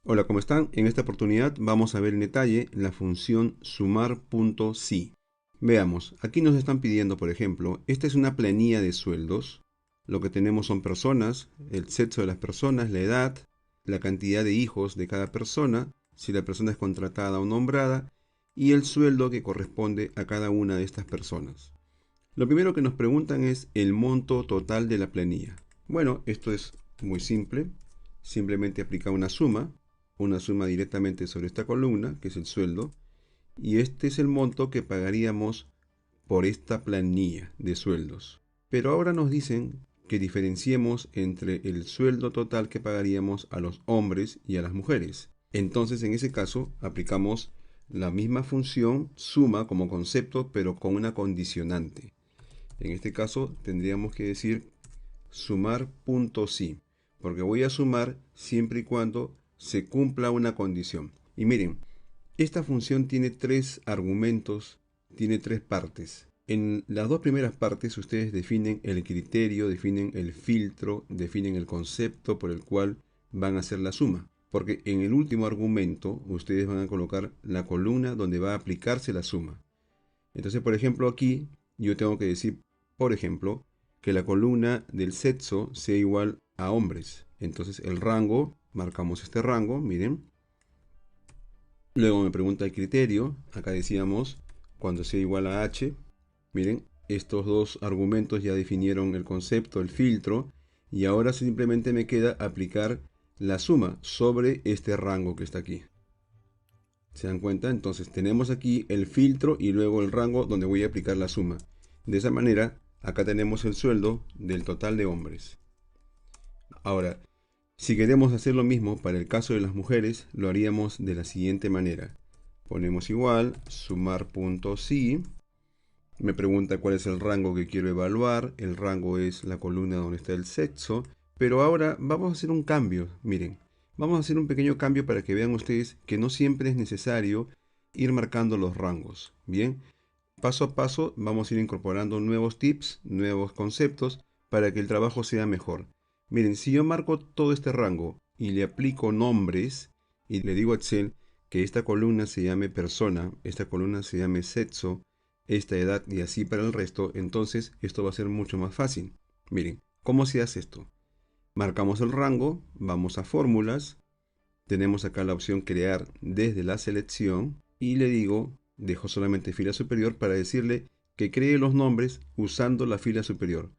Hola, ¿cómo están? En esta oportunidad vamos a ver en detalle la función sumar.si. Veamos, aquí nos están pidiendo, por ejemplo, esta es una planilla de sueldos. Lo que tenemos son personas, el sexo de las personas, la edad, la cantidad de hijos de cada persona, si la persona es contratada o nombrada, y el sueldo que corresponde a cada una de estas personas. Lo primero que nos preguntan es el monto total de la planilla. Bueno, esto es muy simple. Simplemente aplica una suma directamente sobre esta columna, que es el sueldo, y este es el monto que pagaríamos por esta planilla de sueldos. Pero ahora nos dicen que diferenciemos entre el sueldo total que pagaríamos a los hombres y a las mujeres. Entonces, en ese caso, aplicamos la misma función suma como concepto, pero con una condicionante. En este caso, tendríamos que decir sumar.si, porque voy a sumar siempre y cuando se cumpla una condición. Y miren, esta función tiene tres argumentos, tiene tres partes. En las dos primeras partes ustedes definen el criterio, definen el filtro, definen el concepto por el cual van a hacer la suma. Porque en el último argumento ustedes van a colocar la columna donde va a aplicarse la suma. Entonces, por ejemplo, aquí yo tengo que decir, por ejemplo, que la columna del sexo sea igual a hombres. Entonces el rango, marcamos este rango, miren. Luego me pregunta el criterio, acá decíamos cuando sea igual a h. Miren, estos dos argumentos ya definieron el concepto, el filtro, y ahora simplemente me queda aplicar la suma sobre este rango que está aquí. ¿Se dan cuenta? Entonces tenemos aquí el filtro y luego el rango donde voy a aplicar la suma. De esa manera, acá tenemos el sueldo del total de hombres. Ahora, si queremos hacer lo mismo para el caso de las mujeres, lo haríamos de la siguiente manera. Ponemos igual, sumar.si. Me pregunta cuál es el rango que quiero evaluar. El rango es la columna donde está el sexo. Pero ahora vamos a hacer un cambio. Miren, vamos a hacer un pequeño cambio para que vean ustedes que no siempre es necesario ir marcando los rangos. Bien, paso a paso vamos a ir incorporando nuevos tips, nuevos conceptos para que el trabajo sea mejor. Miren, si yo marco todo este rango y le aplico nombres y le digo a Excel que esta columna se llame persona, esta columna se llame sexo, esta edad y así para el resto, entonces esto va a ser mucho más fácil. Miren, ¿cómo se hace esto? Marcamos el rango, vamos a fórmulas, tenemos acá la opción crear desde la selección y le digo, dejo solamente fila superior para decirle que cree los nombres usando la fila superior.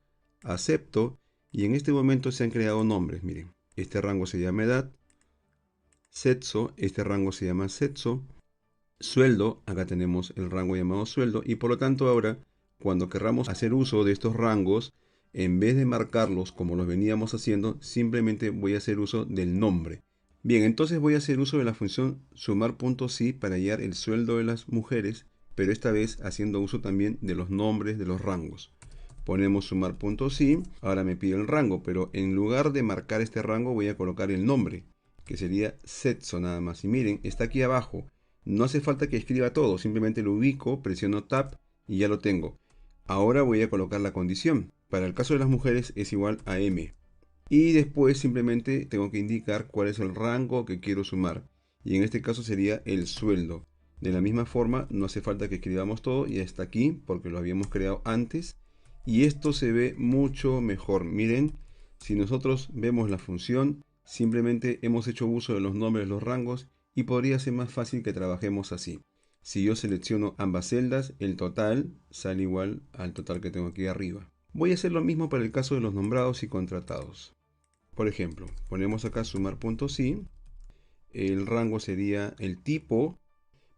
Acepto y en este momento se han creado nombres, miren, este rango se llama edad, sexo, este rango se llama sexo, sueldo, acá tenemos el rango llamado sueldo y por lo tanto ahora cuando querramos hacer uso de estos rangos, en vez de marcarlos como los veníamos haciendo, simplemente voy a hacer uso del nombre. Bien, entonces voy a hacer uso de la función sumar.si para hallar el sueldo de las mujeres, pero esta vez haciendo uso también de los nombres de los rangos. Ponemos sumar.si, ahora me pide el rango, pero en lugar de marcar este rango voy a colocar el nombre, que sería sexo nada más. Y miren, está aquí abajo. No hace falta que escriba todo, simplemente lo ubico, presiono Tab y ya lo tengo. Ahora voy a colocar la condición. Para el caso de las mujeres es igual a M. Y después simplemente tengo que indicar cuál es el rango que quiero sumar. Y en este caso sería el sueldo. De la misma forma, no hace falta que escribamos todo, ya está aquí porque lo habíamos creado antes. Y esto se ve mucho mejor. Miren, si nosotros vemos la función, simplemente hemos hecho uso de los nombres de los rangos y podría ser más fácil que trabajemos así. Si yo selecciono ambas celdas, el total sale igual al total que tengo aquí arriba. Voy a hacer lo mismo para el caso de los nombrados y contratados. Por ejemplo, ponemos acá sumar.si, el rango sería el tipo.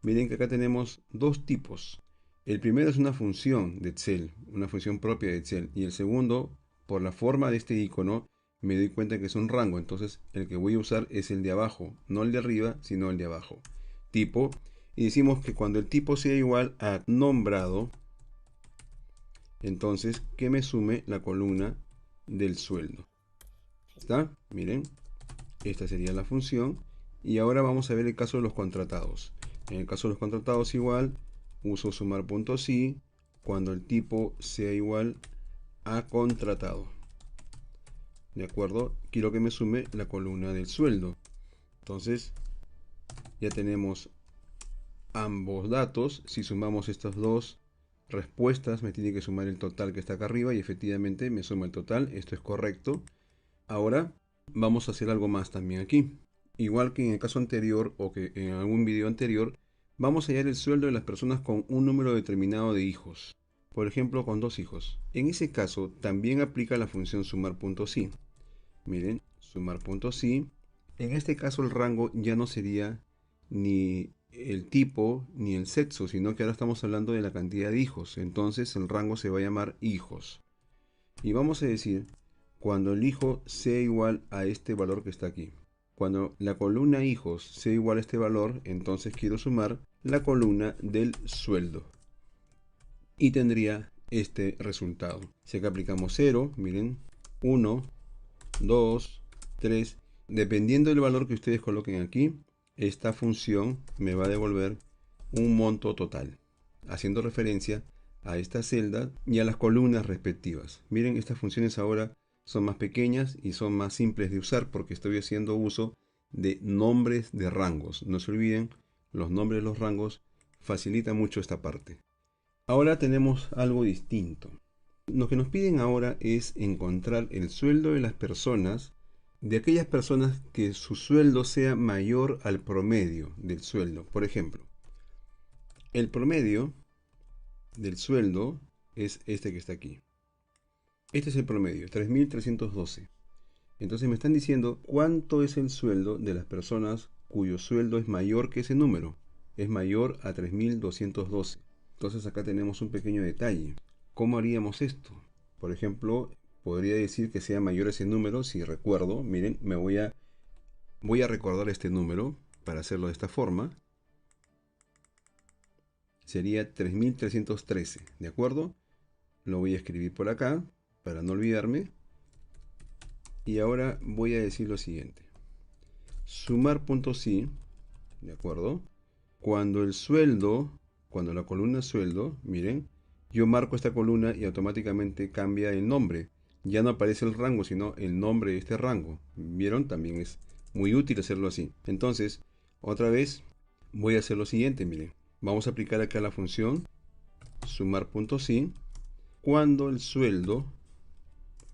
Miren que acá tenemos dos tipos. El primero es una función de Excel, una función propia de Excel. Y el segundo, por la forma de este icono, me doy cuenta que es un rango. Entonces el que voy a usar es el de abajo, no el de arriba, sino el de abajo. Tipo. Y decimos que cuando el tipo sea igual a nombrado, entonces que me sume la columna del sueldo. ¿Está? Miren, esta sería la función. Y ahora vamos a ver el caso de los contratados. En el caso de los contratados igual, uso sumar.si cuando el tipo sea igual a contratado. ¿De acuerdo? Quiero que me sume la columna del sueldo. Entonces ya tenemos ambos datos. Si sumamos estas dos respuestas, me tiene que sumar el total que está acá arriba y efectivamente me suma el total. Esto es correcto. Ahora vamos a hacer algo más también aquí. Igual que en el caso anterior o que en algún video anterior, vamos a hallar el sueldo de las personas con un número determinado de hijos. Por ejemplo, con 2 hijos. En ese caso, también aplica la función sumar.si. Miren, sumar.si. En este caso el rango ya no sería ni el tipo ni el sexo, sino que ahora estamos hablando de la cantidad de hijos. Entonces el rango se va a llamar hijos. Y vamos a decir, cuando el hijo sea igual a este valor que está aquí. Cuando la columna hijos sea igual a este valor, entonces quiero sumar la columna del sueldo. Y tendría este resultado. Si acá aplicamos 0, miren, 1, 2, 3. Dependiendo del valor que ustedes coloquen aquí, esta función me va a devolver un monto total, haciendo referencia a esta celda y a las columnas respectivas. Miren, estas funciones ahora son más pequeñas y son más simples de usar porque estoy haciendo uso de nombres de rangos. No se olviden, los nombres de los rangos facilitan mucho esta parte. Ahora tenemos algo distinto. Lo que nos piden ahora es encontrar el sueldo de las personas, de aquellas personas que su sueldo sea mayor al promedio del sueldo. Por ejemplo, el promedio del sueldo es este que está aquí. Este es el promedio, 3.312. Entonces me están diciendo cuánto es el sueldo de las personas cuyo sueldo es mayor que ese número. Es mayor a 3.212. Entonces acá tenemos un pequeño detalle. ¿Cómo haríamos esto? Por ejemplo, podría decir que sea mayor ese número. Si recuerdo, miren, voy a recordar este número para hacerlo de esta forma. Sería 3.313, ¿de acuerdo? Lo voy a escribir por acá para no olvidarme. Y ahora voy a decir lo siguiente. Sumar.si, ¿de acuerdo? Cuando la columna sueldo, miren, yo marco esta columna y automáticamente cambia el nombre. Ya no aparece el rango, sino el nombre de este rango. ¿Vieron? También es muy útil hacerlo así. Entonces, otra vez voy a hacer lo siguiente, miren. Vamos a aplicar acá la función sumar.si cuando el sueldo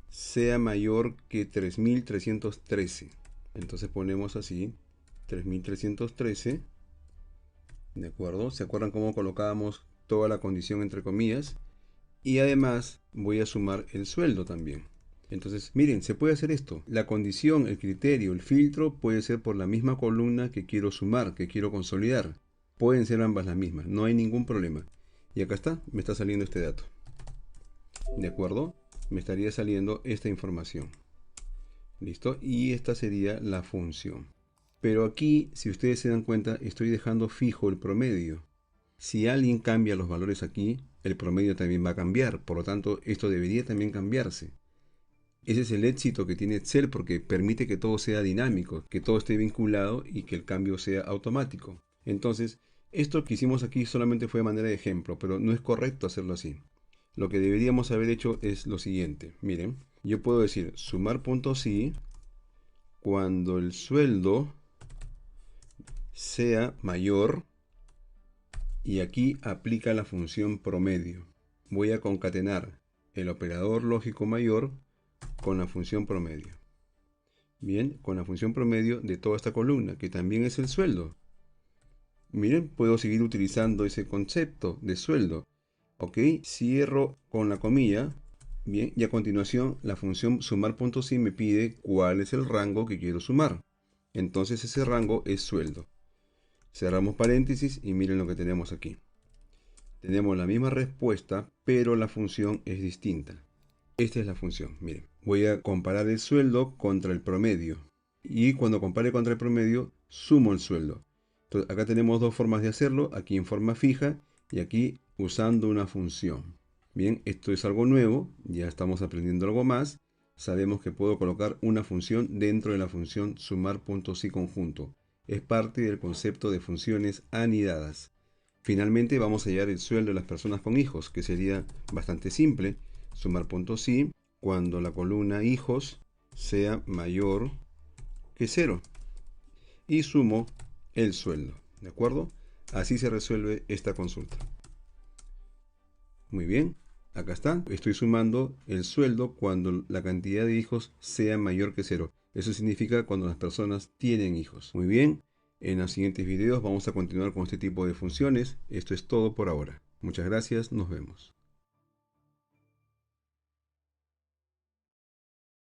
sea mayor que 3.313. Entonces ponemos así, 3.313. ¿De acuerdo? ¿Se acuerdan cómo colocábamos toda la condición entre comillas? Y además voy a sumar el sueldo también. Entonces, miren, se puede hacer esto. La condición, el criterio, el filtro puede ser por la misma columna que quiero sumar, que quiero consolidar. Pueden ser ambas las mismas, no hay ningún problema. Y acá está, me está saliendo este dato. ¿De acuerdo? Me estaría saliendo esta información. ¿Listo? Y esta sería la función. Pero aquí, si ustedes se dan cuenta, estoy dejando fijo el promedio. Si alguien cambia los valores aquí, el promedio también va a cambiar. Por lo tanto, esto debería también cambiarse. Ese es el éxito que tiene Excel porque permite que todo sea dinámico, que todo esté vinculado y que el cambio sea automático. Entonces, esto que hicimos aquí solamente fue de manera de ejemplo, pero no es correcto hacerlo así. Lo que deberíamos haber hecho es lo siguiente. Miren, yo puedo decir sumar.si cuando el sueldo sea mayor, y aquí aplica la función promedio. Voy a concatenar el operador lógico mayor con la función promedio. Bien, con la función promedio de toda esta columna, que también es el sueldo. Miren, puedo seguir utilizando ese concepto de sueldo. Ok, cierro con la comilla. Bien, y a continuación la función sumar.si me pide cuál es el rango que quiero sumar. Entonces ese rango es sueldo. Cerramos paréntesis y miren lo que tenemos aquí. Tenemos la misma respuesta, pero la función es distinta. Esta es la función, miren. Voy a comparar el sueldo contra el promedio. Y cuando compare contra el promedio, sumo el sueldo. Entonces, acá tenemos dos formas de hacerlo. Aquí en forma fija y aquí usando una función. Bien, esto es algo nuevo. Ya estamos aprendiendo algo más. Sabemos que puedo colocar una función dentro de la función sumar.si conjunto. Es parte del concepto de funciones anidadas. Finalmente vamos a hallar el sueldo de las personas con hijos, que sería bastante simple. Sumar.si cuando la columna hijos sea mayor que 0. y sumo el sueldo. ¿De acuerdo? Así se resuelve esta consulta. Muy bien. Acá está. Estoy sumando el sueldo cuando la cantidad de hijos sea mayor que 0. Eso significa cuando las personas tienen hijos. Muy bien. En los siguientes videos vamos a continuar con este tipo de funciones. Esto es todo por ahora. Muchas gracias. Nos vemos.